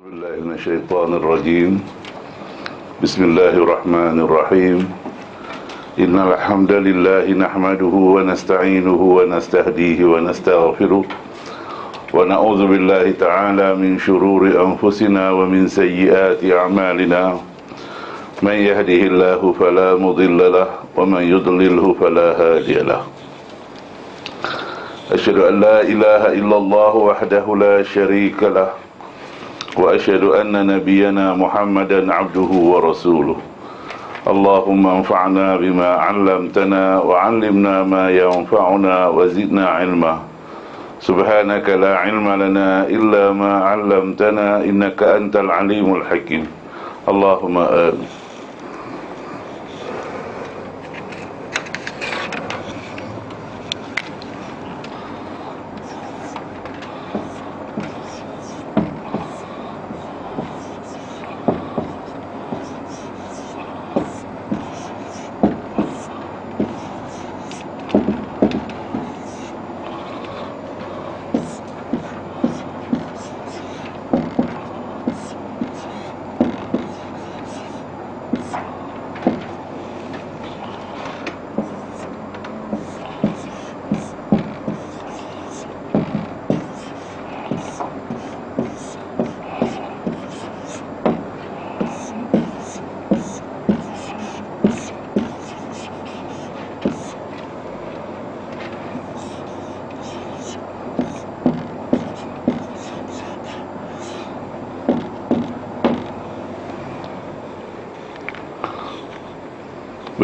بالله من الشيطان الرجيم. بسم الله الرحمن الرحيم. إن الحمد لله نحمده ونستعينه ونستهديه ونستغفره ونعوذ بالله تعالى من شرور أنفسنا ومن سيئات أعمالنا. من يهده الله فلا مضل له ومن يضلله فلا هادي له. أشهد أن لا إله إلا الله وحده لا شريك له وأشهد أن نبينا محمدا عبده ورسوله. اللهم انفعنا بما علمتنا وعلمنا ما ينفعنا وزدنا علما. سبحانك لا علم لنا إلا ما علمتنا إنك أنت العليم الحكيم. اللهم آمين.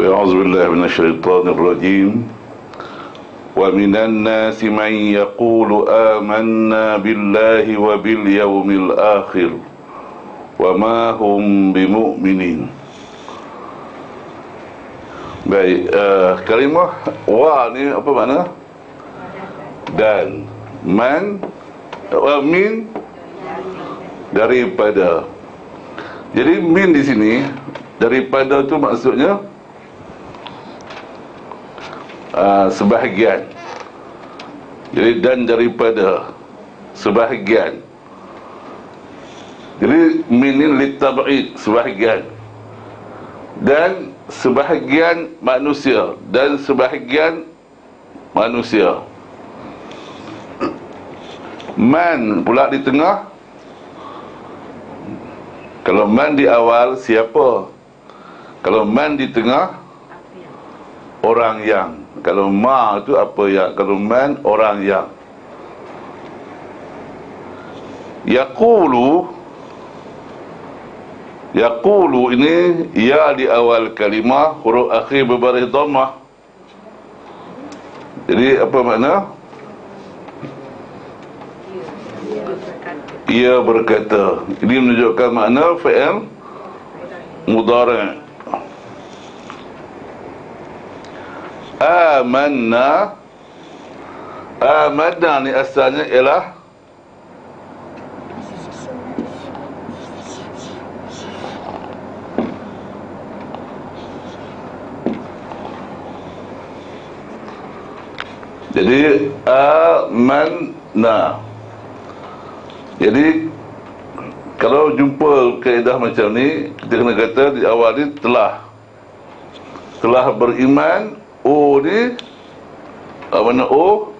أعوذ بالله من الشيطان الرجيم. ومن الناس من يقول آمنا بالله وباليوم الآخر وما هم بمؤمنين. Baik, kalimah wa ni apa makna? Dan man min daripada. Jadi min di sini daripada tu maksudnya sebahagian. Jadi dan daripada sebahagian. Jadi min litab'id, sebahagian. Dan sebahagian manusia, dan sebahagian manusia. Man pula di tengah. Kalau man di awal, siapa? Kalau man di tengah, orang yang. Kalau ma itu apa yang? Kalau man, orang yang. Yaqulu ini ya di awal kalimah, huruf akhir berbaris dhammah. Jadi apa makna? Ia berkata. Ini menunjukkan makna fi'il mudhari'. Amanna ni asalnya ialah jadi amanna. Jadi kalau jumpa kaedah macam ni, kita kena kata di awal ni telah beriman. O ni apa makna O?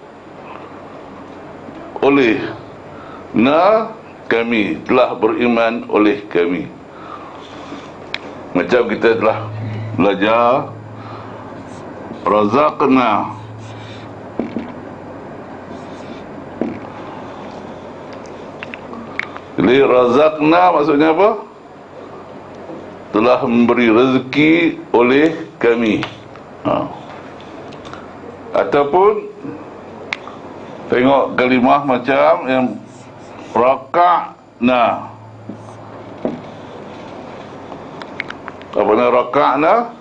Oleh. Na kami telah beriman oleh kami. Macam kita telah belajar razaqna. Jadi razaqna maksudnya apa? Telah memberi rezeki oleh kami. Ataupun tengok kalimah macam yang raka'na. Apa nama raka'na?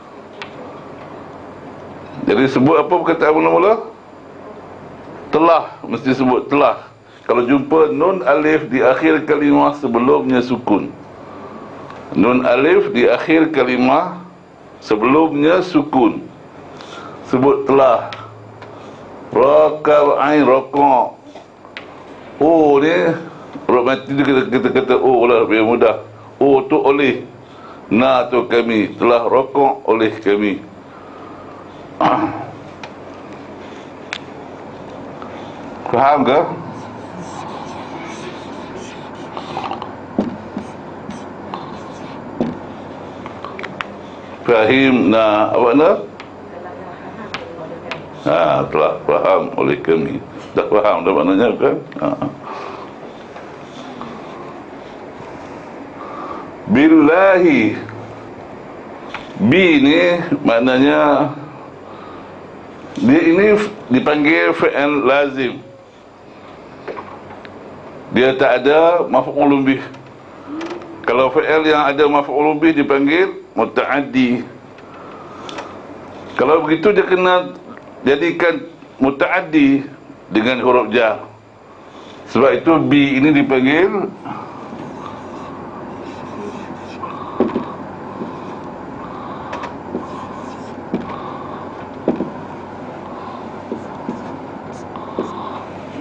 Jadi sebut apa perkataan mula-mula? Telah, mesti sebut telah. Kalau jumpa nun alif di akhir kalimah sebelumnya sukun. Nun alif di akhir kalimah sebelumnya sukun, sebut telah. Raka'ain, raka'. Oh ni huruf mati tu kita kata oh lah lebih mudah. Oh tu oleh, na tu kami, telah rokok oleh kami. Faham ke? Fahim na apa na? Telah faham oleh kami. Dah faham dah maknanya kan? Billahi. Bi ni maknanya dia ini dipanggil fi'il lazim. Dia tak ada maf'ulun bih. Kalau fi'il yang ada maf'ulun bih dipanggil muta'addi. Kalau begitu dia kena jadikan muta'addi dengan huruf jar. Sebab itu bi ini dipanggil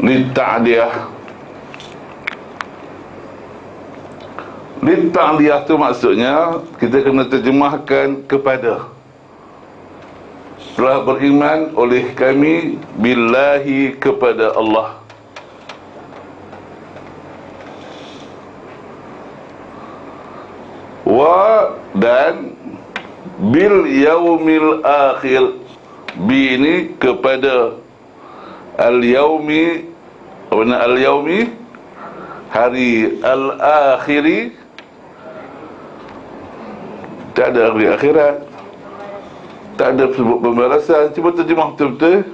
lita'diyah. Lita'diyah tu maksudnya kita kena terjemahkan kepada. Telah beriman oleh kami billahi, kepada Allah. Wa, dan bil yaumil akhir. Bi ini kepada al-yaumi. Apa makna al-yaumi? Hari al-akhiri. Tak ada hari akhirat, tak ada sebut pembalasan. Cuba terjemah betul-betul.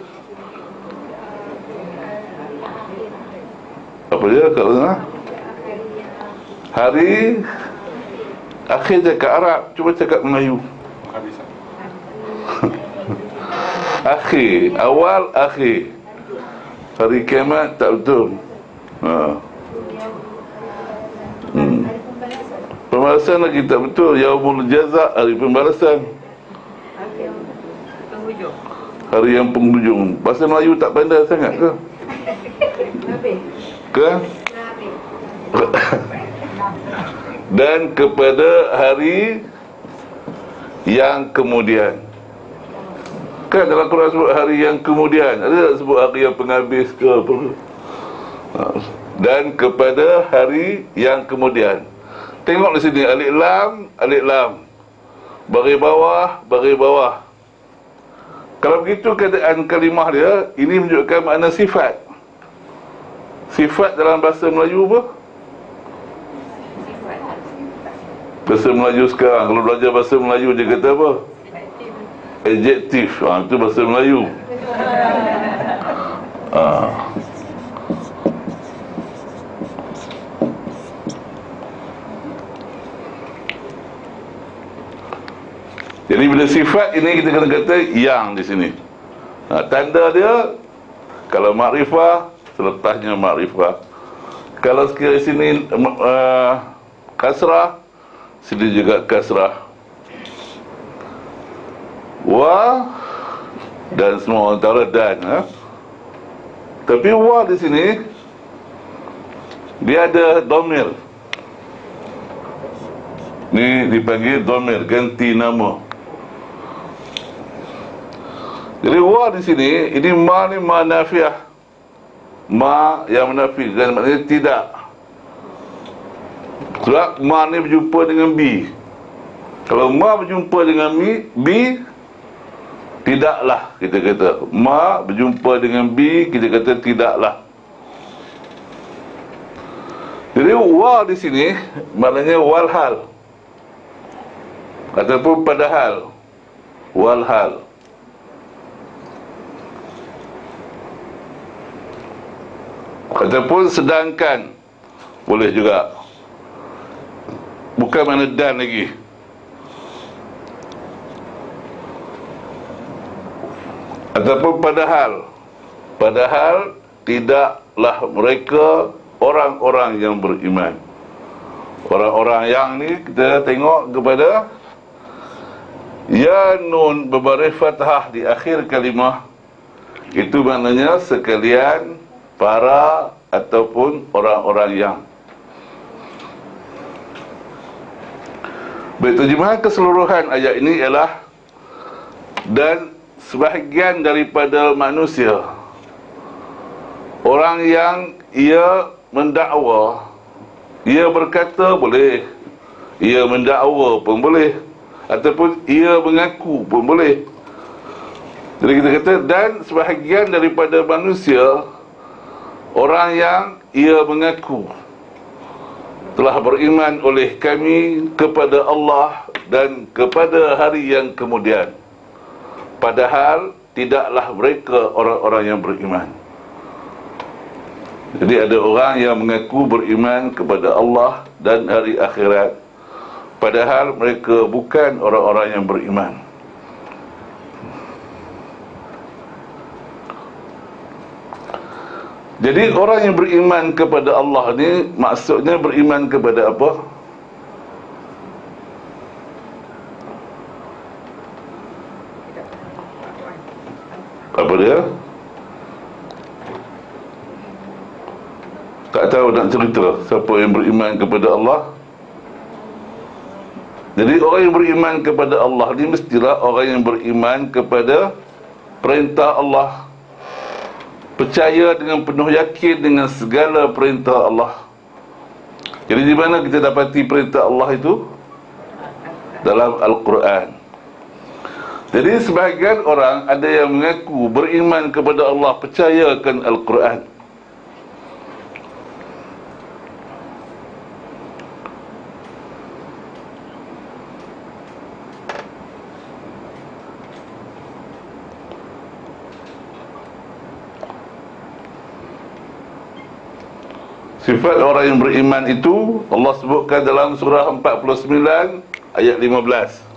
Apa dia kalau sana? Hari akhir cakap Arab, cuba cakap Melayu. Akhir, awal, akhir. Hari kiamat tak betul. Pembalasan lagi tak betul. Yaumul jaza, hari pembalasan, hari yang penghujung. Bahasa Melayu tak pandai sangat ke? Ke? Dan kepada hari yang kemudian. Kan dalam Quran sebut hari yang kemudian. Ada tak sebut hari yang penghabis ke apa? Dan kepada hari yang kemudian. Tengok di sini, alif lam, alif lam, baris bawah, baris bawah. Kalau begitu keadaan kalimah dia, ini menunjukkan makna sifat. Sifat dalam bahasa Melayu apa? Bahasa Melayu sekarang, kalau belajar bahasa Melayu dia kata apa? Adjektif. Itu bahasa Melayu. Jadi bila sifat ini kita kena kata yang di sini. Tanda dia kalau makrifah, seletahnya makrifah. Kalau sekiranya sini kasrah, sini juga kasrah. Wa, dan semua antara dan. Tapi wa di sini dia ada dhamir. Ni dipanggil dhamir, ganti nama. Jadi wa di sini, ini ma ni ma nafiah. Ma yang menafi, dan maknanya tidak. Sebab ma ni berjumpa dengan bi. Kalau ma berjumpa dengan bi, tidaklah, kita kata. Ma berjumpa dengan bi, kita kata tidaklah. Jadi wa di sini maknanya walhal, ataupun padahal. Walhal. Ataupun sedangkan, boleh juga. Bukan makna dan lagi. Ataupun padahal. Padahal tidaklah mereka orang-orang yang beriman. Orang-orang yang ni kita tengok kepada ya nun berbaris fathah di akhir kalimah. Itu maknanya sekalian para ataupun orang-orang yang. Baik, terjemahan keseluruhan ayat ini ialah dan sebahagian daripada manusia, orang yang ia mendakwa, ia berkata boleh, ia mendakwa pun boleh, ataupun ia mengaku pun boleh. Jadi kita kata dan sebahagian daripada manusia, orang yang ia mengaku telah beriman oleh kami kepada Allah dan kepada hari yang kemudian, padahal tidaklah mereka orang-orang yang beriman. Jadi ada orang yang mengaku beriman kepada Allah dan hari akhirat, padahal mereka bukan orang-orang yang beriman. Jadi orang yang beriman kepada Allah ni maksudnya beriman kepada apa? Apa dia? Tak tahu nak cerita siapa yang beriman kepada Allah. Jadi orang yang beriman kepada Allah ni mestilah orang yang beriman kepada perintah Allah, percaya dengan penuh yakin dengan segala perintah Allah. Jadi di mana kita dapati perintah Allah itu? Dalam Al-Quran. Jadi sebahagian orang ada yang mengaku beriman kepada Allah, percayakan Al-Quran. Sifat orang yang beriman itu Allah sebutkan dalam surah 49 ayat 15.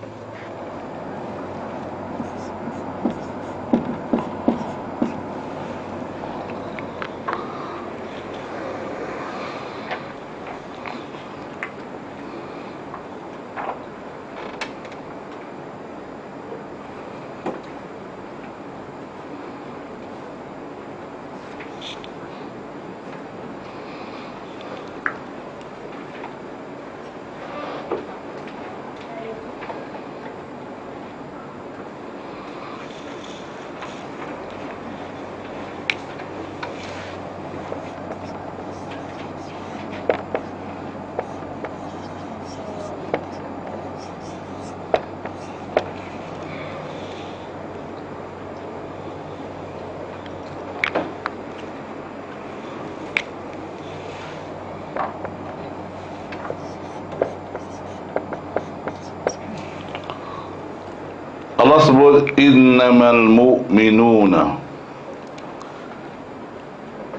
Allah sebut innamal mu'minuna.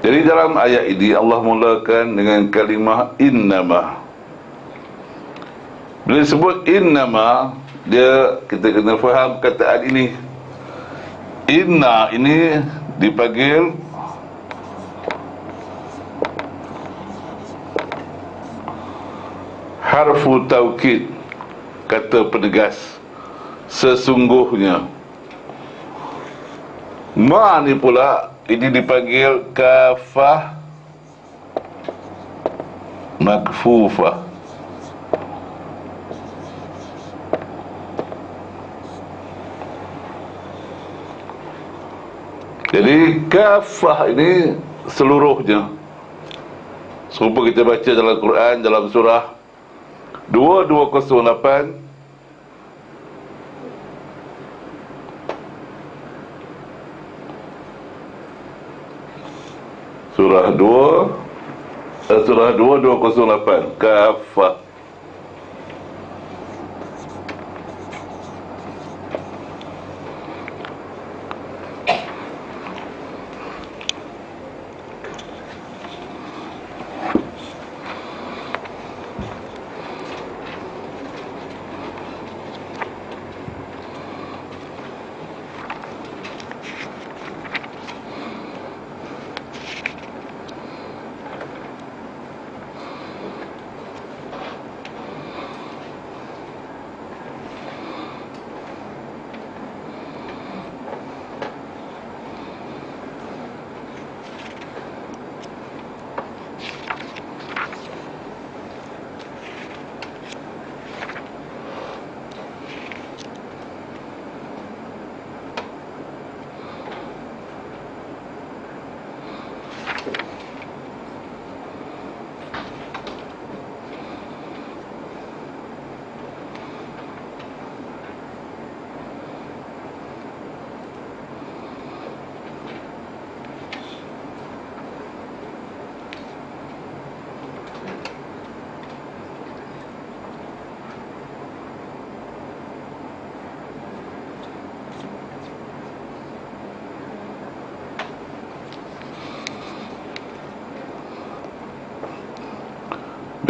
Jadi dalam ayat ini Allah mulakan dengan kalimah innama. Bila disebut innama, kita kena faham kataan ini. Inna ini dipanggil harfu taukid, kata penegas, sesungguhnya. Ma ni pula ini dipanggil kafah makfufah. Jadi kafah ini seluruhnya. Serupa kita baca dalam Quran, dalam surah 2208, Surah 2208 kafah.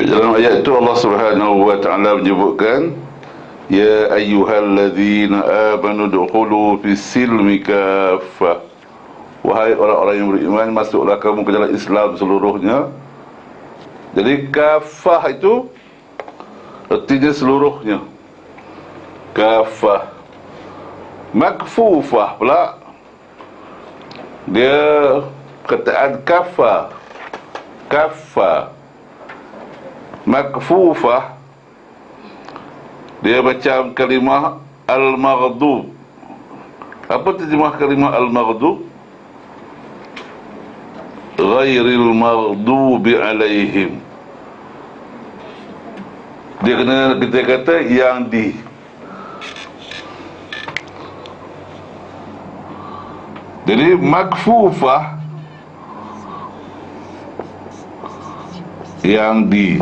Dalam ayat itu Allah Subhanahu wa taala menyebutkan, ya ayyuhalladzina amanu dukhulu fis silmi kaffah. Wahai orang-orang yang beriman, masuklah kamu ke dalam Islam seluruhnya. Jadi kafah itu artinya seluruhnya. Kafah. Makfufah pula, dia kataan kafah. Kafah. Makfufah, dia macam kalimah al-maghdub. Apa terjemah kalimah al-maghdub? Ghairil maghdubi alaihim. Dia kena, kita kata yang di. Jadi makfufah, yang di.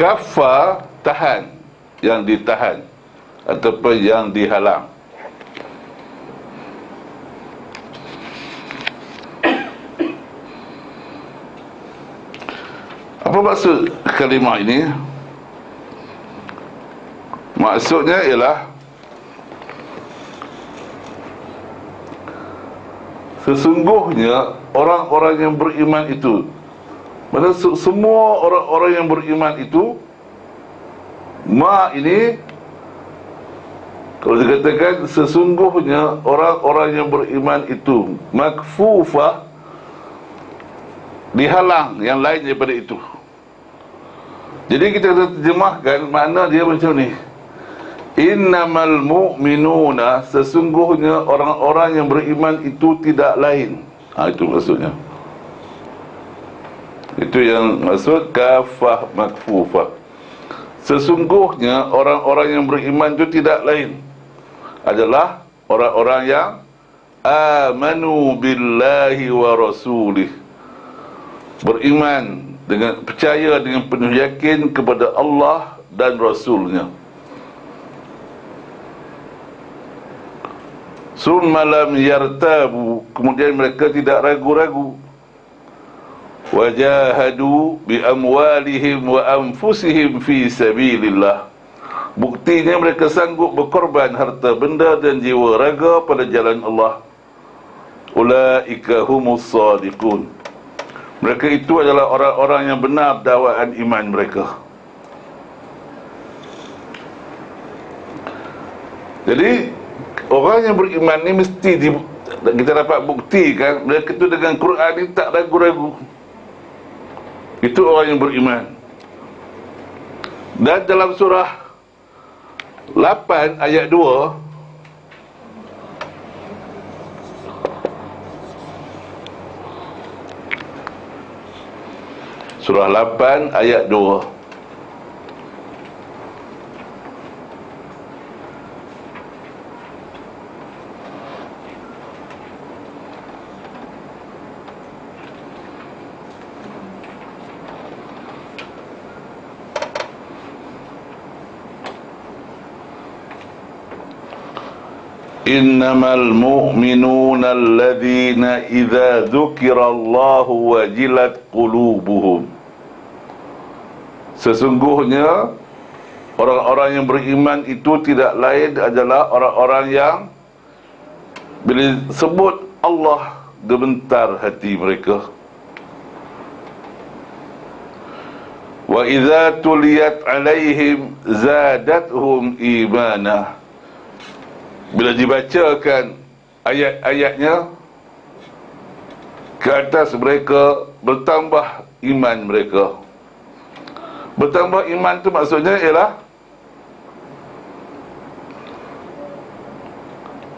Kafa, tahan, yang ditahan ataupun yang dihalang. Apa maksud kalimah ini? Maksudnya ialah sesungguhnya orang-orang yang beriman itu, mana semua orang-orang yang beriman itu, ma ini, kalau dikatakan sesungguhnya orang-orang yang beriman itu, makfufah, dihalang yang lain daripada itu. Jadi kita terjemahkan, makna dia macam ni: innamal mu'minuna, sesungguhnya orang-orang yang beriman itu tidak lain. Itu maksudnya. Itu yang maksud kafah makfufah. Sesungguhnya orang-orang yang beriman itu tidak lain adalah orang-orang yang amanu billahi wa rasulih, beriman dengan, percaya dengan penuh yakin kepada Allah dan Rasulnya. Summa lam yartabu, kemudian mereka tidak ragu-ragu. Wajahadu bi amwalihim wa anfusihim fi sabilillah, buktinya mereka sanggup berkorban harta benda dan jiwa raga pada jalan Allah. Ulaika humus sadiqun, mereka itu adalah orang-orang yang benar dakwaan iman mereka. Jadi orang yang beriman ni mesti kita dapat buktikan mereka itu dengan Quran ni tak ragu-ragu. Itu orang yang beriman. Dan dalam surah 8 ayat 2, surah 8 ayat 2, innamal mu'minuna alladhina idza dzukirallahu wajilat qulubuhum, sesungguhnya orang-orang yang beriman itu tidak lain adalah orang-orang yang bila sebut Allah gemetar hati mereka. Wa idza tuliyat alaihim zadatuhum imana, bila dibacakan ayat-ayatnya ke atas mereka, bertambah iman mereka. Bertambah iman itu maksudnya ialah,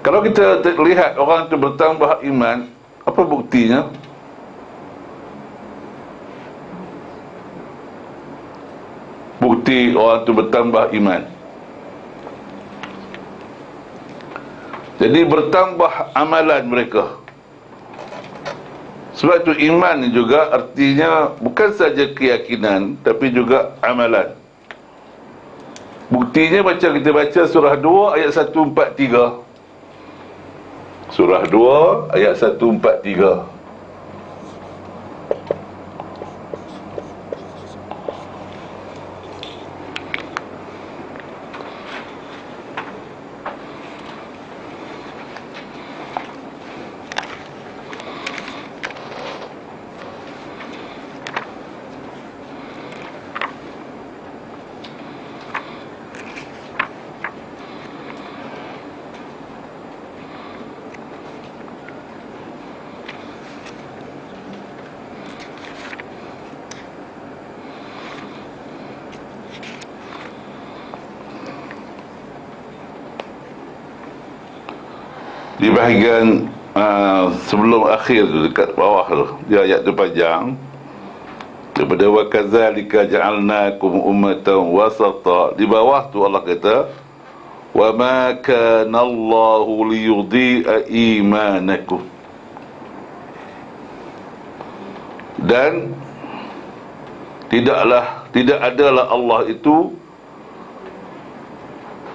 kalau kita lihat orang itu bertambah iman, apa buktinya? Bukti orang itu bertambah iman, jadi bertambah amalan mereka. Sebab itu iman juga artinya bukan saja keyakinan, tapi juga amalan. Buktinya macam kita baca surah 2 ayat 143. Surah 2 ayat 143. Di bahagian sebelum akhir tu, dekat bawah tu, di ayat tu panjang, daripada wa kadzalika ja'alnakum ummatan wasata, di bawah tu Allah kata wa ma kana Allahu liyudhi'a imanakum, dan tidak adalah Allah itu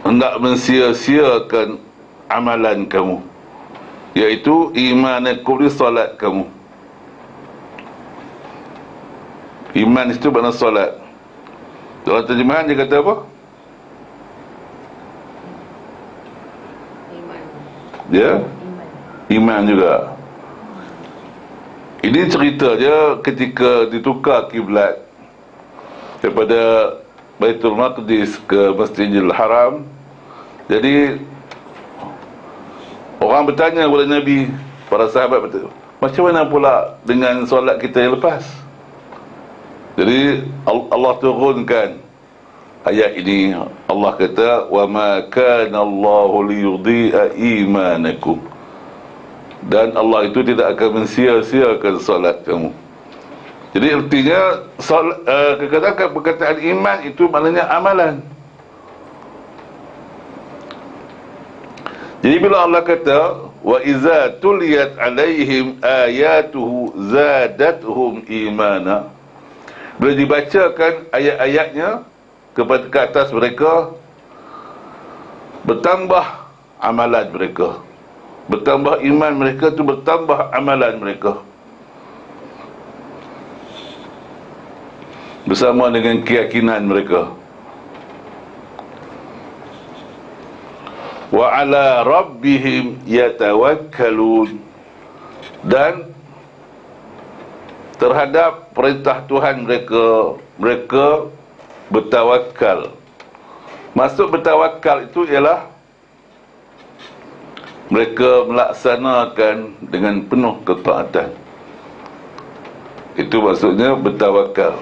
hendak mensia-siakan amalan kamu, iaitu imanakum, di solat kamu. Iman itu makna solat. Dalam terjemahan dia kata apa? Dia iman juga. Ini cerita dia ketika ditukar kiblat daripada Baitul Maqdis ke Masjidil Haram. Jadi orang bertanya kepada Nabi, para sahabat bertanya, macam mana pula dengan solat kita yang lepas? Jadi Allah turunkan ayat ini. Allah kata wa ma kana Allahu liyudhi'a imanakum, dan Allah itu tidak akan mensia-siakan solat kamu. Jadi artinya perkataan iman itu maknanya amalan. Jadi bila Allah kata wa iza tuliyat alaihim ayatuhu zadatuhum imana, bila dibacakan ayat-ayatnya ke atas mereka, bertambah amalan mereka, bertambah iman mereka tu, bertambah amalan mereka bersama dengan keyakinan mereka. Wa ala rabbihim yatawakkalun, dan terhadap perintah Tuhan mereka bertawakal. Maksud bertawakal itu ialah mereka melaksanakan dengan penuh ketaatan. Itu maksudnya bertawakal.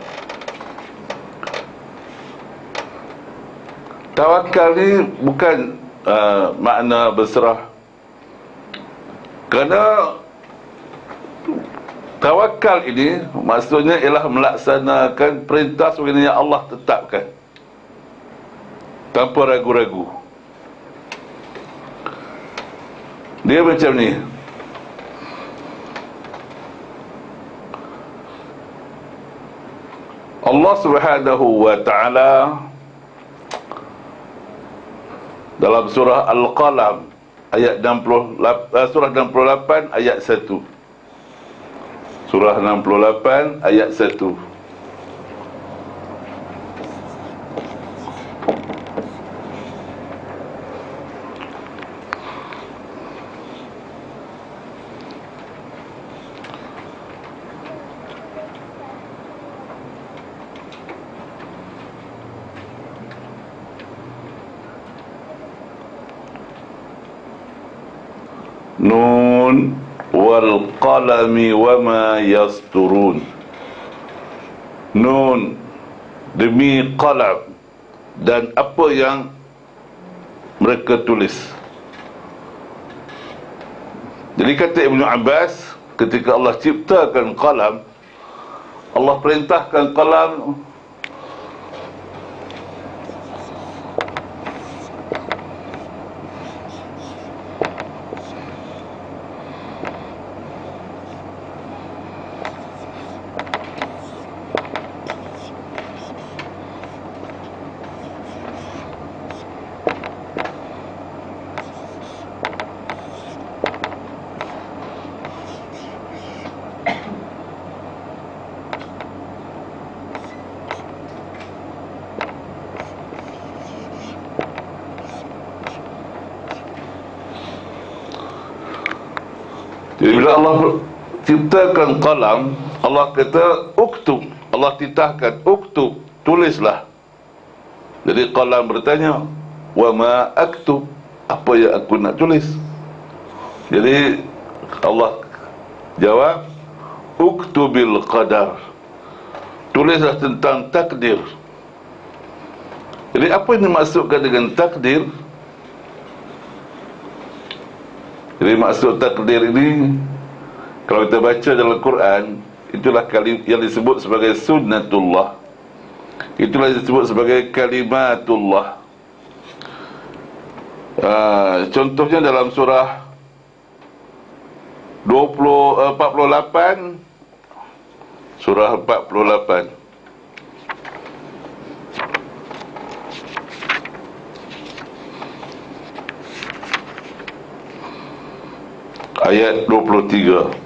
Tawakal ni bukan makna berserah, kerana tawakal ini maksudnya ialah melaksanakan perintah sebagaimana yang Allah tetapkan tanpa ragu-ragu. Dia macam ni. Allah Subhanahu wa ta'ala dalam surah Al-Qalam ayat 68, surah 68 ayat 1. Surah 68 ayat 1. Nun wal qalami wama yasturun. Nun, demi qalam, dan apa yang mereka tulis. Jadi kata Ibnu Abbas, ketika Allah ciptakan qalam, Allah perintahkan qalam Jadi bila Allah ciptakan qalam, Allah kata uktub, Allah titahkan uktub, tulislah. Jadi qalam bertanya, wa ma aktub, apa yang aku nak tulis? Jadi Allah jawab, uktubil qadar, tulislah tentang takdir. Jadi apa yang dimaksudkan dengan takdir? Jadi maksud takdir ini, kalau kita baca dalam Quran, itulah yang disebut sebagai sunnatullah, itulah yang disebut sebagai kalimatullah. Contohnya dalam surah 48, surah 48 ayat 23.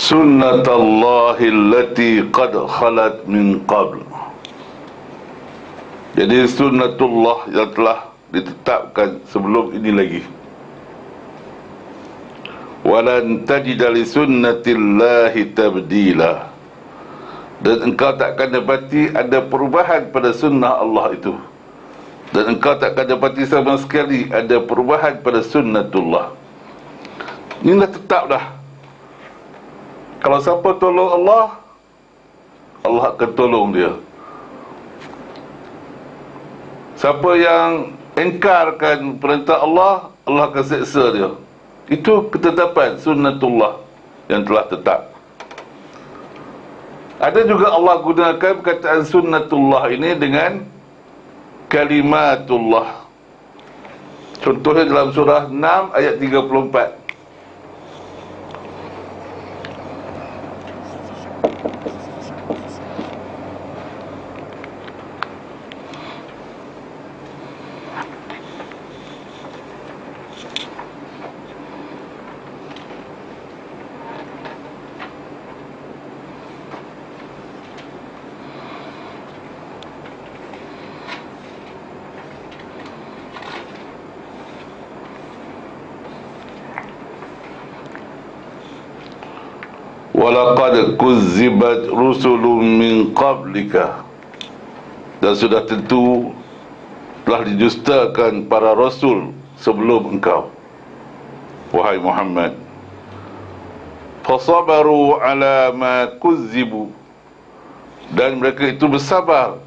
Sunnatullahi allati qad khalat min qabl. Jadi sunnatullah yang telah ditetapkan sebelum ini lagi. Walan tajida li sunnatillahi tabdila. Dan engkau takkan dapati ada perubahan pada sunnah Allah itu. Dan engkau takkan dapati sama sekali ada perubahan pada sunnatullah. Ini dah tetap dah. Kalau siapa tolong Allah, Allah akan tolong dia. Siapa yang engkarkan perintah Allah, Allah akan seksa dia. Itu ketetapan sunnatullah yang telah tetap. Ada juga Allah gunakan perkataan sunnatullah ini dengan kalimatullah. Contohnya dalam surah 6 ayat 34. Walaqad kuzzibat rusulun min qablika. Dan sudah tentu telah didustakan para rasul sebelum engkau, wahai Muhammad. Fasabaru ala ma kuzzibu. Dan mereka itu bersabar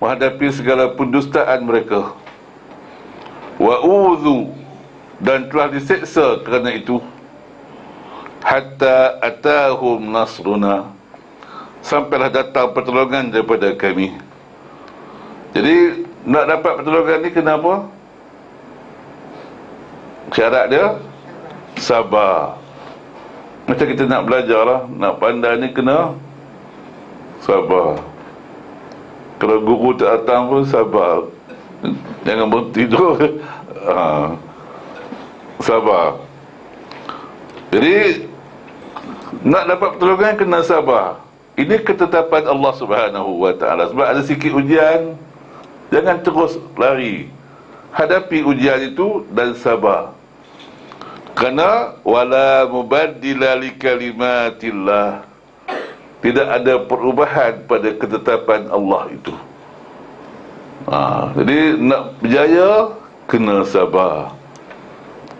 menghadapi segala pendustaan mereka. Wa udhu. Dan telah diseksa kerana itu. Hatta atahum nasruna. Sampailah datang pertolongan daripada kami. Jadi nak dapat pertolongan ni kenapa? Syarat dia sabar. Macam kita nak belajar lah, nak pandai ni kena sabar. Kalau guru tak datang pun sabar. Jangan berhenti tu. Sabar. Jadi nak dapat pertolongan kena sabar. Ini ketetapan Allah Subhanahu wa ta'ala. Sebab ada sikit ujian, jangan terus lari. Hadapi ujian itu dan sabar. Kerana wala mubaddila li kalimatillah. Tidak ada perubahan pada ketetapan Allah itu. Jadi nak berjaya kena sabar.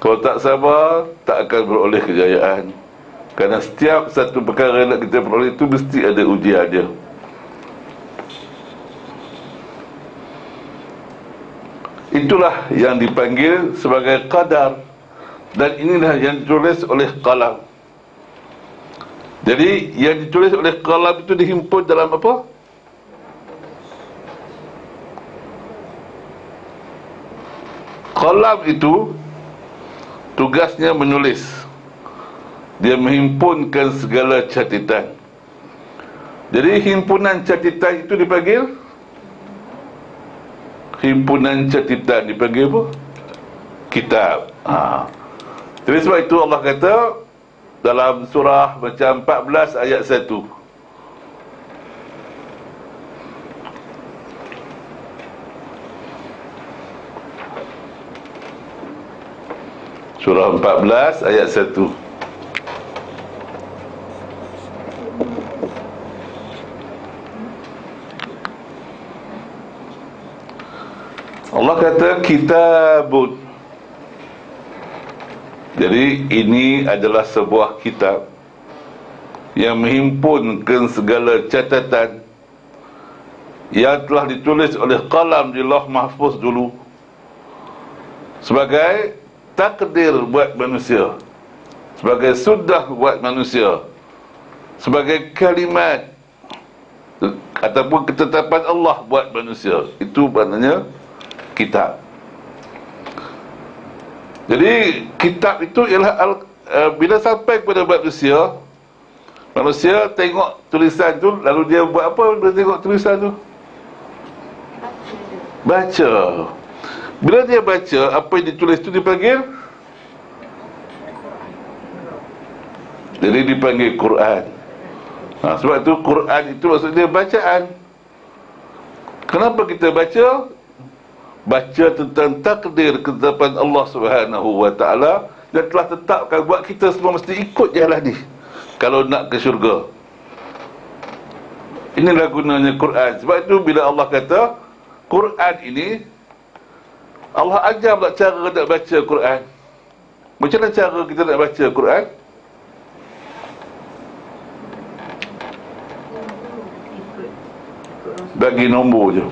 Kalau tak sabar, tak akan beroleh kejayaan. Kerana setiap satu perkara yang nak kita peroleh itu mesti ada ujian dia. Itulah yang dipanggil sebagai qadar. Dan inilah yang ditulis oleh qalam. Jadi yang ditulis oleh qalam itu dihimpun dalam apa? Qalam itu tugasnya menulis. Dia menghimpunkan segala catatan. Jadi himpunan catatan itu dipanggil himpunan catatan, dipanggil apa? Kitab. Jadi sebab itu Allah kata dalam surah macam 14 ayat 1. Surah 14 ayat 1. Allah kata kitabun. Jadi ini adalah sebuah kitab yang menghimpunkan segala catatan yang telah ditulis oleh qalam di Lauh Mahfuz dulu sebagai takdir buat manusia, sebagai sunnah buat manusia, sebagai kalimat ataupun ketetapan Allah buat manusia. Itu maknanya kitab. Jadi kitab itu ialah bila sampai kepada manusia, manusia tengok tulisan tu, lalu dia buat apa bila tengok tulisan tu? Baca. Bila dia baca, apa yang ditulis tu dipanggil? Jadi dipanggil Quran. Sebab tu Quran itu maksudnya bacaan. Kenapa kita baca? Baca tentang takdir ketetapan Allah Subhanahu wa ta'ala yang telah tetapkan buat kita semua mesti ikut jalan ni kalau nak ke syurga. Inilah gunanya Quran. Sebab itu bila Allah kata Quran ini, Allah ajar pula cara nak baca Quran. Macam mana cara kita nak baca Quran? Bagi nombor je.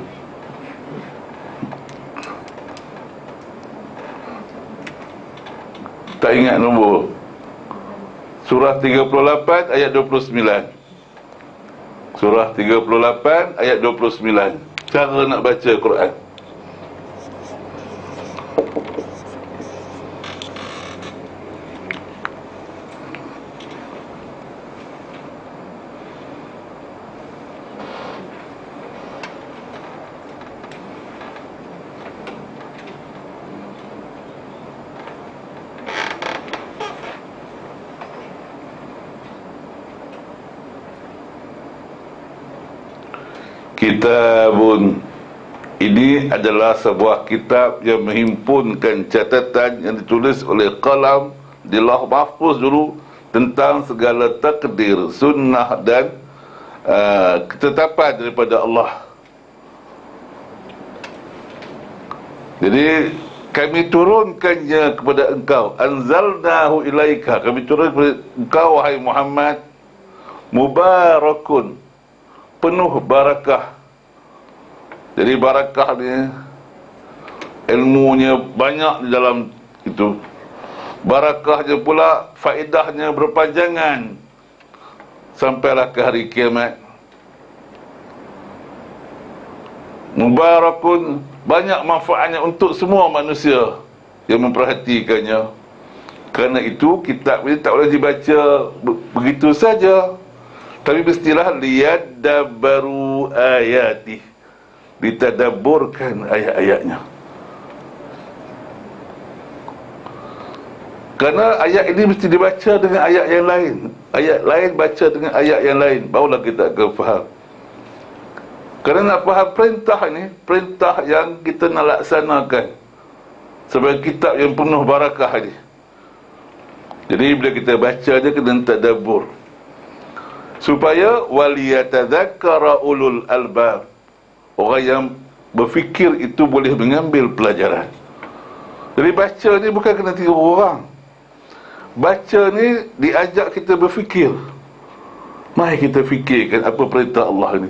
Tak ingat nombor. Surah 38 ayat 29. Surah 38 ayat 29. Cara nak baca Quran. Kitabun. Ini adalah sebuah kitab yang menghimpunkan catatan yang ditulis oleh qalam di Lauh Mahfuz dulu tentang segala takdir, sunnah dan ketetapan daripada Allah. Jadi kami turunkannya kepada engkau. Anzalnahu ilaika. Kami turun kepada engkau wahai Muhammad, mubarakun, penuh barakah. Jadi barakah ni ilmunya banyak di dalam itu. Barakahnya pula faedahnya berpanjangan sampailah ke hari kiamat. Mubarakun, banyak manfaatnya untuk semua manusia yang memperhatikannya. Kerana itu kitab ini tak boleh dibaca begitu saja, tapi mestilah liyadabbaru ayati, ditadabburkan ayat-ayatnya. Kerana ayat ini mesti dibaca dengan ayat yang lain, ayat lain baca dengan ayat yang lain, barulah kita akan faham. Kerana nak faham perintah ini, perintah yang kita nak laksanakan sebagai kitab yang penuh barakah ini. Jadi bila kita baca dia kena tadabbur, supaya waliyatadzakkara ulul albab, orang yang berfikir itu boleh mengambil pelajaran. Jadi baca ni bukan kena tiru orang. Baca ni diajak kita berfikir. Mari kita fikirkan apa perintah Allah ni.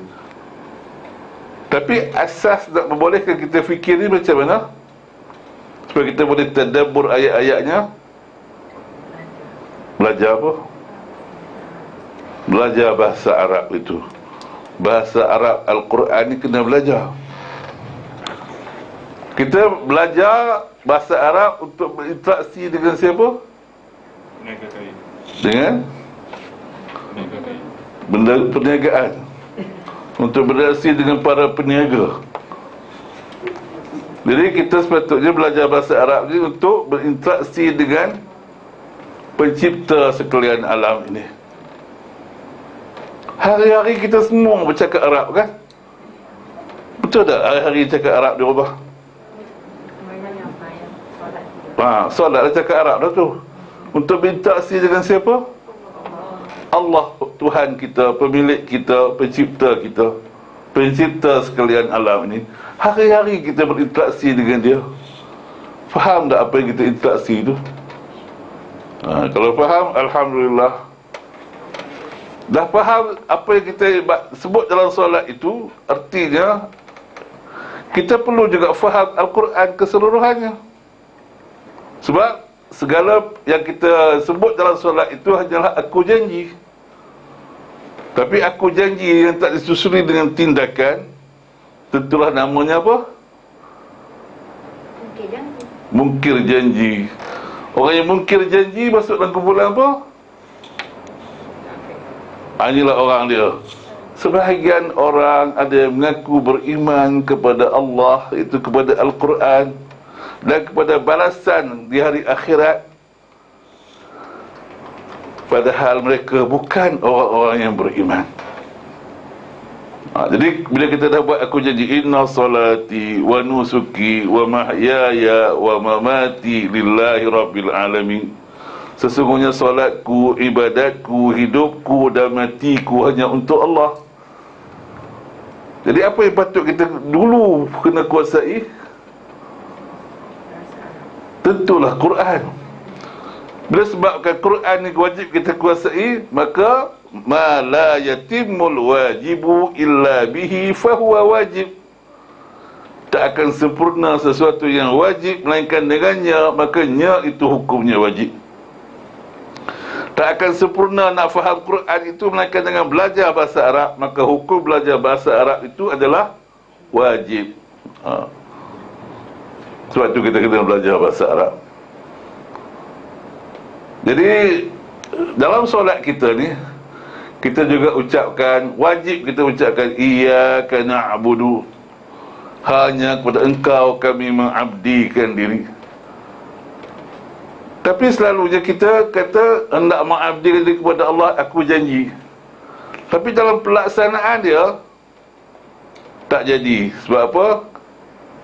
Tapi asas nak membolehkan kita fikir ni macam mana? Supaya kita boleh tadabbur ayat-ayatnya. Belajar apa? Belajar bahasa Arab itu. Bahasa Arab Al-Quran ni kena belajar. Kita belajar bahasa Arab untuk berinteraksi dengan siapa? Dengan benda perniagaan, untuk berinteraksi dengan para peniaga. Jadi kita sepatutnya belajar bahasa Arab ni untuk berinteraksi dengan pencipta sekalian alam ini. Hari-hari kita semua bercakap Arab kan? Betul tak hari-hari cakap Arab di rumah? Solat cakap Arab dah tu. Untuk berinteraksi dengan siapa? Allah, Tuhan kita, pemilik kita, pencipta kita, pencipta sekalian alam ini. Hari-hari kita berinteraksi dengan dia. Faham tak apa yang kita interaksi tu? Kalau faham, Alhamdulillah. Dah faham apa yang kita sebut dalam solat itu, artinya kita perlu juga faham Al-Quran keseluruhannya. Sebab segala yang kita sebut dalam solat itu hanyalah aku janji. Tapi aku janji yang tak disusuli dengan tindakan, tentulah namanya apa? Mungkir janji. Orang yang mungkir janji masuk dalam kumpulan apa? Inilah orang dia. Sebahagian orang ada yang mengaku beriman kepada Allah, itu kepada Al-Quran dan kepada balasan di hari akhirat, padahal mereka bukan orang-orang yang beriman. Jadi bila kita dah buat aku janji, inna salati wa nusuki wa mahyaya wa mamati lillahi rabbil alamin, sesungguhnya solatku, ibadatku, hidupku dan matiku hanya untuk Allah. Jadi apa yang patut kita dulu kena kuasai? Tentulah Quran. Bila sebabkan Quran ni wajib kita kuasai, maka ma la yatimul wajibu illa bihi fahuwa wajib. Tak akan sempurna sesuatu yang wajib melainkan dengannya, makanya itu hukumnya wajib. Tak akan sempurna nak faham Quran itu melainkan dengan belajar bahasa Arab, maka hukum belajar bahasa Arab itu adalah wajib. Sebab tu kita kena belajar bahasa Arab. Jadi dalam solat kita ni, kita juga ucapkan, wajib kita ucapkan iyyaka na'budu, hanya kepada engkau kami mengabdikan diri. Tapi selalunya kita kata hendak mengabdikan diri kepada Allah, aku janji. Tapi dalam pelaksanaan dia tak jadi. Sebab apa?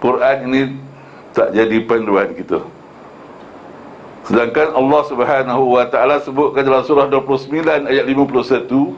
Quran ini tak jadi panduan kita. Sedangkan Allah Subhanahu wa ta'ala sebutkan dalam surah 29 ayat 51,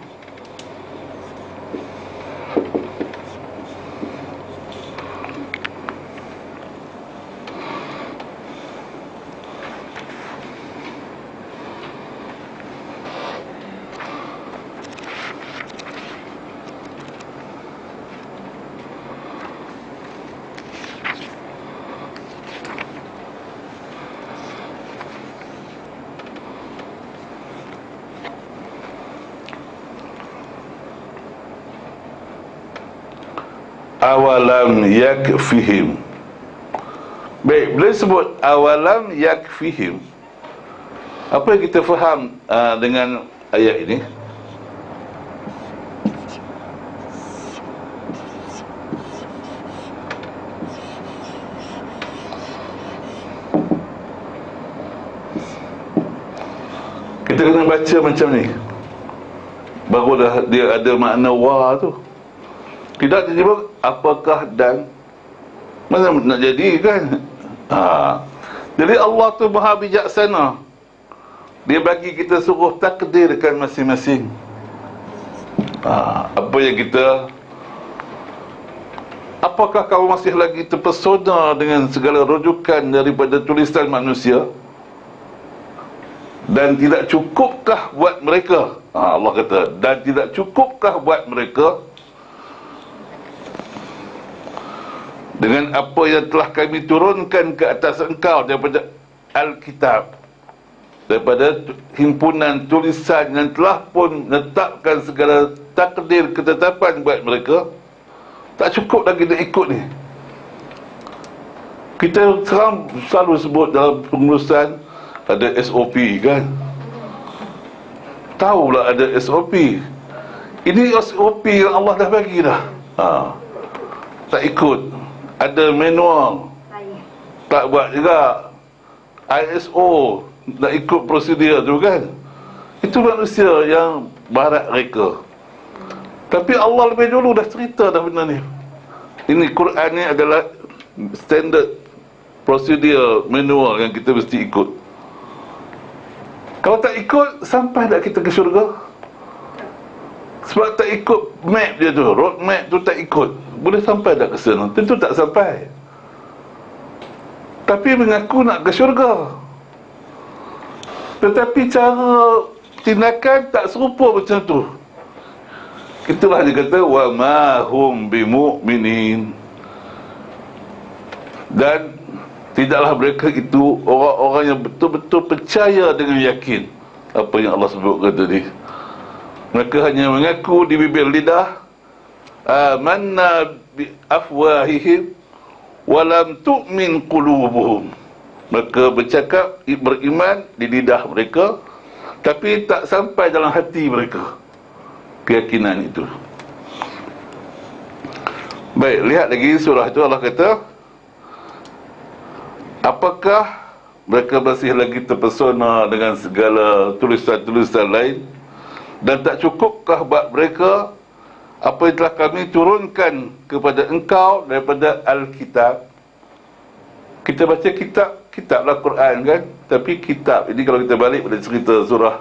awalam yakfihim. Baik, bila sebut awalam yakfihim, apa yang kita faham dengan ayat ini? Kita kena baca macam ni, barulah dia ada makna wa tu. Tidak disebut apakah dan, mana nak jadi kan? Jadi Allah tu maha bijaksana. Dia bagi kita suruh takdirkan masing-masing. Apa yang kita, apakah kau masih lagi terpesona dengan segala rujukan daripada tulisan manusia? Dan tidak cukupkah buat mereka, Allah kata, dan tidak cukupkah buat mereka dengan apa yang telah kami turunkan ke atas engkau daripada Alkitab, daripada himpunan tulisan yang telah pun menetapkan segala takdir ketetapan buat mereka. Tak cukup lagi dia ikut ni. Kita selalu sebut dalam pengurusan ada SOP kan. Tahulah ada SOP. Ini SOP yang Allah dah bagi dah. Tak ikut. Ada manual, tak buat juga. ISO nak ikut prosedur tu kan. Itu manusia yang barat reka. Tapi Allah lebih dulu dah cerita dah benda ni. Ini Quran ni adalah standard prosedur manual yang kita mesti ikut. Kalau tak ikut, sampai tak kita ke syurga? Sebab tak ikut map dia tu, road map tu tak ikut, boleh sampai tak ke sana? Tentu tak sampai. Tapi mengaku nak ke syurga, tetapi cara tindakan tak serupa macam tu. Itulah dia kata wa ma hum bimu'minin. Dan tidaklah mereka itu orang-orang yang betul-betul percaya dengan yakin apa yang Allah sebutkan tadi. Mereka hanya mengaku di bibir lidah, amanna bi afwahihim wa lam tu'min qulubuhum. Mereka bercakap beriman di lidah mereka, tapi tak sampai dalam hati mereka keyakinan itu. Baik, lihat lagi surah itu. Allah kata, apakah mereka masih lagi terpesona dengan segala tulisan-tulisan lain? Dan tak cukupkah buat mereka apa yang telah kami turunkan kepada engkau daripada Alkitab? Kita baca kitablah Quran kan, tapi kitab ini kalau kita balik pada cerita surah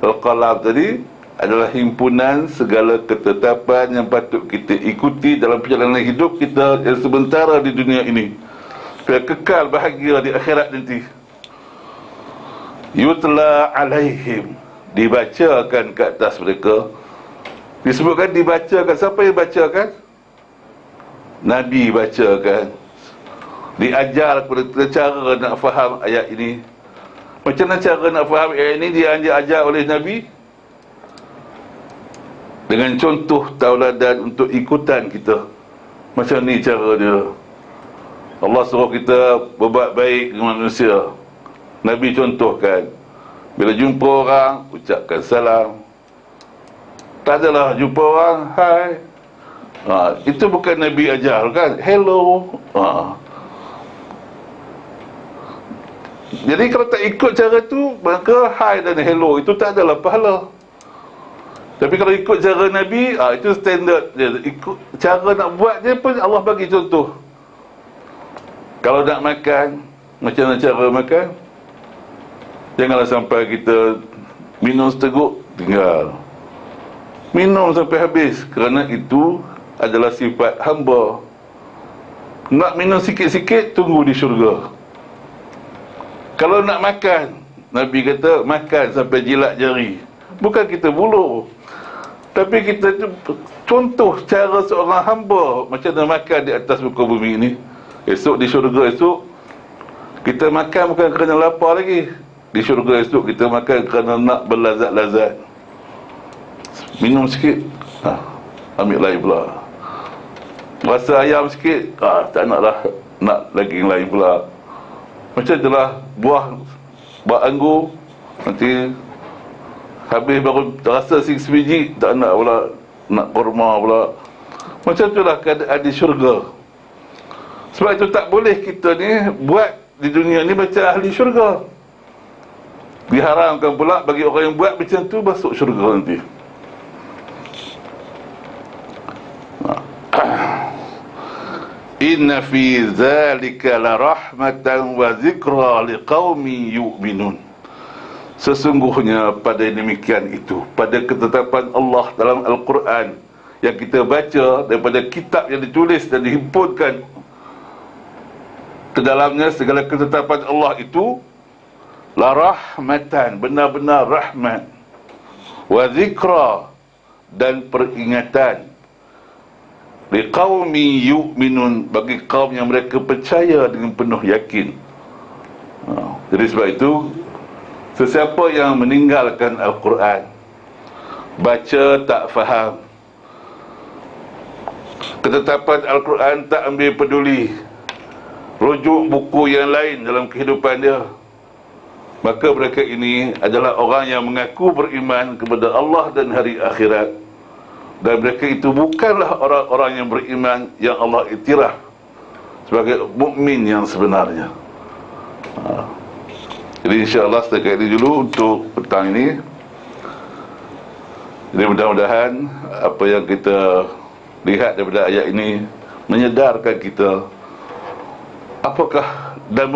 Al-Qalam tadi, adalah himpunan segala ketetapan yang patut kita ikuti dalam perjalanan hidup kita yang sementara di dunia ini, supaya kekal bahagia di akhirat nanti. Yutla alaihim, dibacakan ke atas mereka. Disebutkan dibacakan. Siapa yang bacakan? Nabi bacakan. Diajar kepada kita cara nak faham ayat ini. Macam mana cara nak faham ayat ini? Dia ajar oleh Nabi dengan contoh tauladan untuk ikutan kita. Macam ni cara dia. Allah suruh kita berbuat baik dengan manusia, Nabi contohkan, bila jumpa orang, ucapkan salam. Tak adalah jumpa orang, hai. Itu bukan Nabi ajar kan, hello. Jadi kalau tak ikut cara tu, maka hai dan hello itu tak adalah pahala. Tapi kalau ikut cara Nabi, itu standard dia. Ikut cara nak buat dia pun Allah bagi contoh. Kalau nak makan, macam mana cara makan? Janganlah sampai kita minum seteguk, tinggal. Minum sampai habis, kerana itu adalah sifat hamba. Nak minum sikit-sikit, tunggu di syurga. Kalau nak makan, Nabi kata makan sampai jilat jari. Bukan kita buluh, tapi kita tu contoh cara seorang hamba macam mana makan di atas muka bumi ini. Esok di syurga esok, kita makan bukan kerana lapar lagi. Di syurga esok kita makan kerana nak berlazat-lazat. Minum sikit, ambil lain pula. Rasa ayam sikit, tak naklah, nak daging lain pula. Macam itulah buah anggur, nanti habis baru rasa sebiji, tak nak pula, nak korma pula. Macam itulah keadaan di syurga. Sebab itu tak boleh kita ni buat di dunia ni macam ahli syurga. Diharamkan pula bagi orang yang buat macam tu masuk syurga nanti. Inna fi zalika la rahmatan wa zikra liqaumin yu'minun. Sesungguhnya pada demikian itu, pada ketetapan Allah dalam Al-Quran yang kita baca, daripada kitab yang ditulis dan dihimpunkan ke dalamnya segala ketetapan Allah itu, la rahmatan, benar-benar rahmat, wa zikra, dan peringatan, liqaumin yu'minun, bagi kaum yang mereka percaya dengan penuh yakin. Jadi sebab itu, sesiapa yang meninggalkan Al-Quran, baca tak faham, ketetapan Al-Quran tak ambil peduli, rujuk buku yang lain dalam kehidupan dia, maka mereka ini adalah orang yang mengaku beriman kepada Allah dan hari akhirat. Dan mereka itu bukanlah orang-orang yang beriman yang Allah iktiraf sebagai mukmin yang sebenarnya. Jadi insya-Allah setakat ini dulu untuk petang ini. Jadi mudah-mudahan apa yang kita lihat daripada ayat ini menyedarkan kita, apakah, dan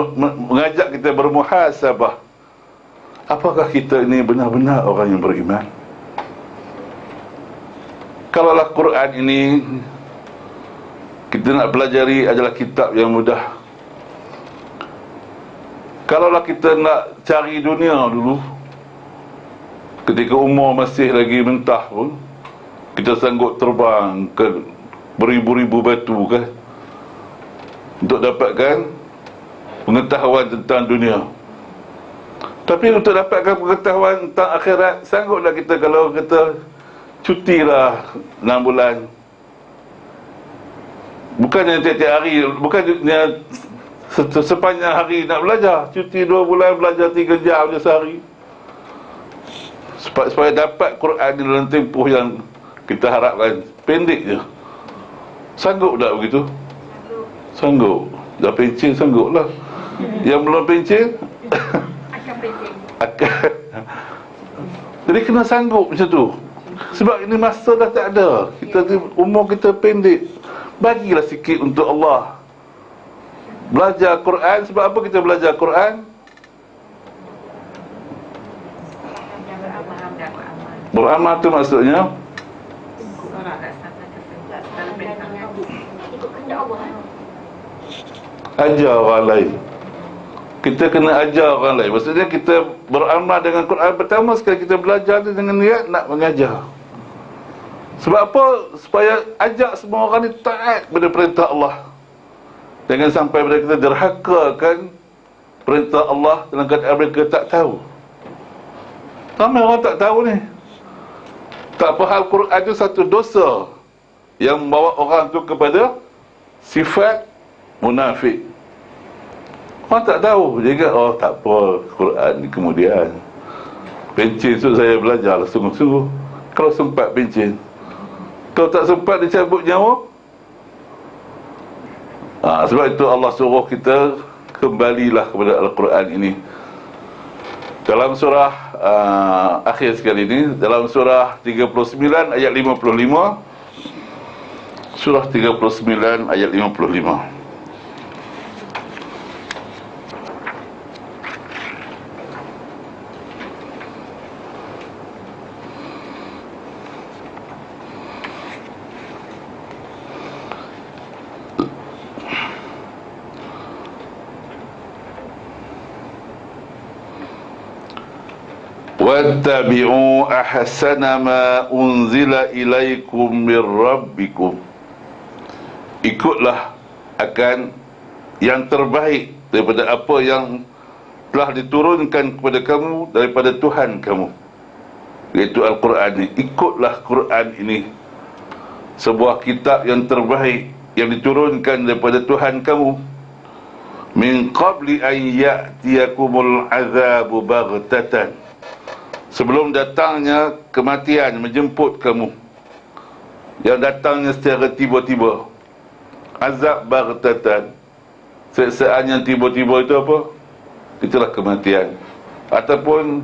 mengajak kita bermuhasabah. Apakah kita ini benar-benar orang yang beriman? Kalaulah Quran ini kita nak pelajari adalah kitab yang mudah, kalaulah kita nak cari dunia dulu, ketika umur masih lagi mentah pun, kita sanggup terbang ke beribu-ribu batu kan, untuk dapatkan pengetahuan tentang dunia. Tapi untuk dapatkan pengetahuan tentang akhirat, sangguplah kita kalau kita cutilah 6 bulan. Bukannya tiap-tiap hari, bukannya sepanjang hari nak belajar. Cuti 2 bulan, belajar 3 jam je sehari, supaya dapat Quran dalam tempoh yang kita harapkan. Pendek je. Sanggup tak begitu? Sanggup. Dah pencen sanggup lah. Yang belum pencen Akan pencen. Jadi kena sanggup macam tu. Sebab ini masa dah tak ada. Umur kita pendek. Bagilah sikit untuk Allah. Belajar Quran. Sebab apa kita belajar Quran? Beramal tu maksudnya ajar orang lain. Kita kena ajar orang lain. Maksudnya kita beramal dengan Quran. Pertama sekali kita belajar dengan niat nak mengajar. Sebab apa? Supaya ajak semua orang ni taat pada perintah Allah. Jangan sampai mereka kita derhakakan perintah Allah dalam keadaan mereka tak tahu. Ramai orang tak tahu ni. Tak faham Quran itu satu dosa yang membawa orang tu kepada sifat munafik. Orang tak tahu. Dia ingat, oh tak apa, Quran ni kemudian. Pencen tu saya belajar lah sungguh-sungguh. Kalau sempat pencen. Kalau tak sempat dia cabut nyawa. Sebab itu Allah suruh kita kembalilah kepada Al-Quran ini. Dalam surah akhir sekali ini, dalam surah 39 ayat 55. Surah 39 ayat 55. Wattabi'u ahsana ma unzila ilaikum mir rabbikum. Ikutlah akan yang terbaik daripada apa yang telah diturunkan kepada kamu daripada Tuhan kamu, iaitu Al-Quran ini. Ikutlah Quran ini, sebuah kitab yang terbaik yang diturunkan daripada Tuhan kamu. Min qabli an ya'tiyakumul azabu baghtatan, sebelum datangnya kematian menjemput kamu, yang datangnya secara tiba-tiba. Azab baghtatan, siksaan yang tiba-tiba itu apa? Itulah kematian. Ataupun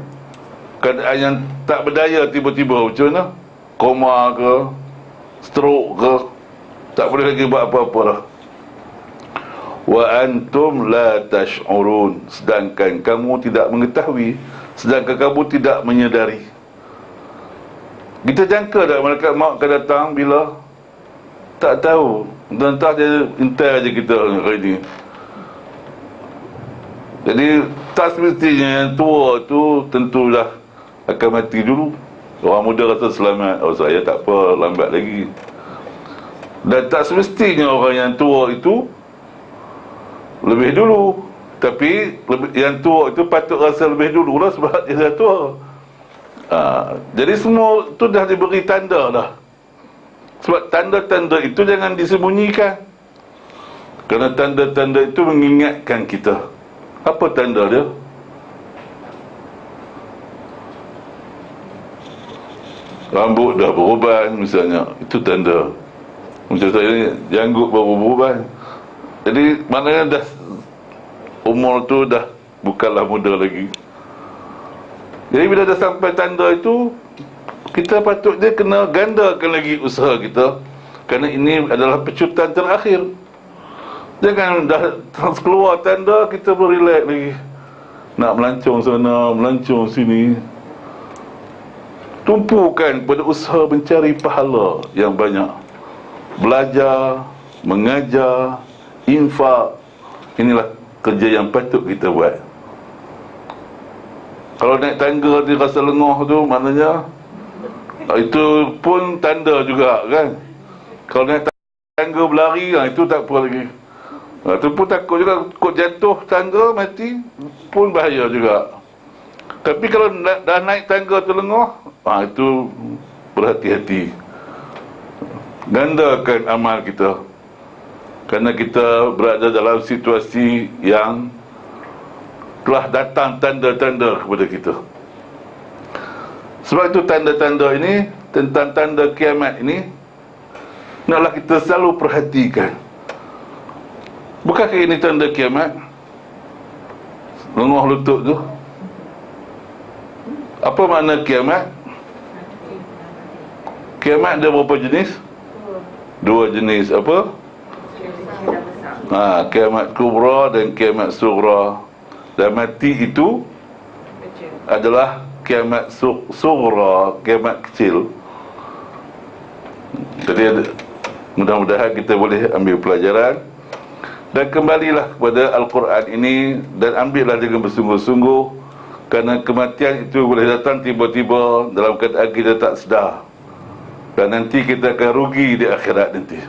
keadaan yang tak berdaya tiba-tiba, macam mana? Koma ke, stroke ke, tak boleh lagi buat apa-apa dah. Wa antum la tash'urun, sedangkan kamu tidak mengetahui, sedangkan kamu tidak menyedari. Kita jangka tak malaikat maut akan datang bila? Tak tahu. Entah dia intai aja kita hari ni. Jadi tak semestinya yang tua tu tentulah akan mati dulu. Orang muda rasa selamat, oh saya tak apa, lambat lagi. Dan tak semestinya orang yang tua itu lebih dulu. Tapi yang tua itu patut rasa lebih dulu lah, sebab dia dah tua. Jadi semua tu dah diberi tanda dah. Sebab tanda-tanda itu jangan disembunyikan, kerana tanda-tanda itu mengingatkan kita. Apa tanda dia? Rambut dah beruban misalnya, itu tanda. Macam saya ni, janggut baru beruban. Jadi maknanya dah umur tu dah bukanlah muda lagi. Jadi bila dah sampai tanda itu, kita patutnya kena gandakan lagi usaha kita, kerana ini adalah pecutan terakhir. Jangan dah keluar tanda kita berilek lagi, nak melancong sana, melancong sini. Tumpukan pada usaha mencari pahala yang banyak. Belajar, mengajar, infak. Inilah kerja yang patut kita buat. Kalau naik tangga dia rasa lengah tu, maknanya itu pun tanda juga kan. Kalau naik tangga berlari, itu tak apa lagi. Itu pun takut juga, takut jatuh tangga mati pun bahaya juga. Tapi kalau dah naik tangga tu lengah, itu berhati-hati. Gandakan amal kita, kerana kita berada dalam situasi yang telah datang tanda-tanda kepada kita. Sebab itu tanda-tanda ini, tentang tanda kiamat ini, naklah kita selalu perhatikan. Bukankah ini tanda kiamat? Lengah lutut tu. Apa makna kiamat? Kiamat ada berapa jenis? Dua jenis. Apa? Kiamat kubra dan kiamat sughra. Dan mati itu adalah kiamat sughra, kiamat kecil. Jadi mudah-mudahan kita boleh ambil pelajaran dan kembalilah kepada Al-Quran ini, dan ambillah dengan bersungguh-sungguh, kerana kematian itu boleh datang tiba-tiba dalam keadaan kita tak sedar, dan nanti kita akan rugi di akhirat nanti.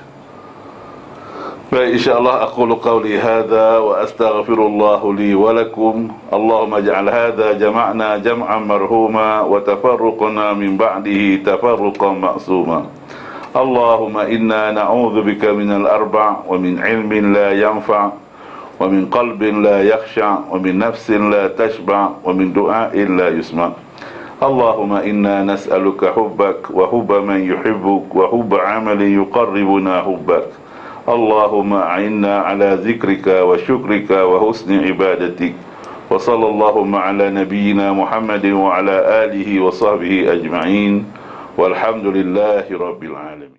Baik, insyaAllah aqulu qawli hadha wa astaghfirullahu li wa lakum. Allahumma ja'al hadha jama'na jam'an marhuma wa tafarruqna min ba'dihi tafarruqan ma'suma. Allahumma inna na'udhu bika minal arba' wa min ilmin la yanfa' wa min qalbin la yakhsha' wa min nafsin la tashba' wa min du'ain la yusma'. Allahumma inna nas'aluka hubbak wa hubba man yuhibbuk wa hubba 'amalin yuqarribuna hubbak. Allahumma a'inna ala zikrika wa syukrika wa husni ibadatik. Wa sallallahu ala nabiyyina Muhammadin wa ala alihi wa sahbihi ajma'in. Walhamdulillahi rabbil alamin.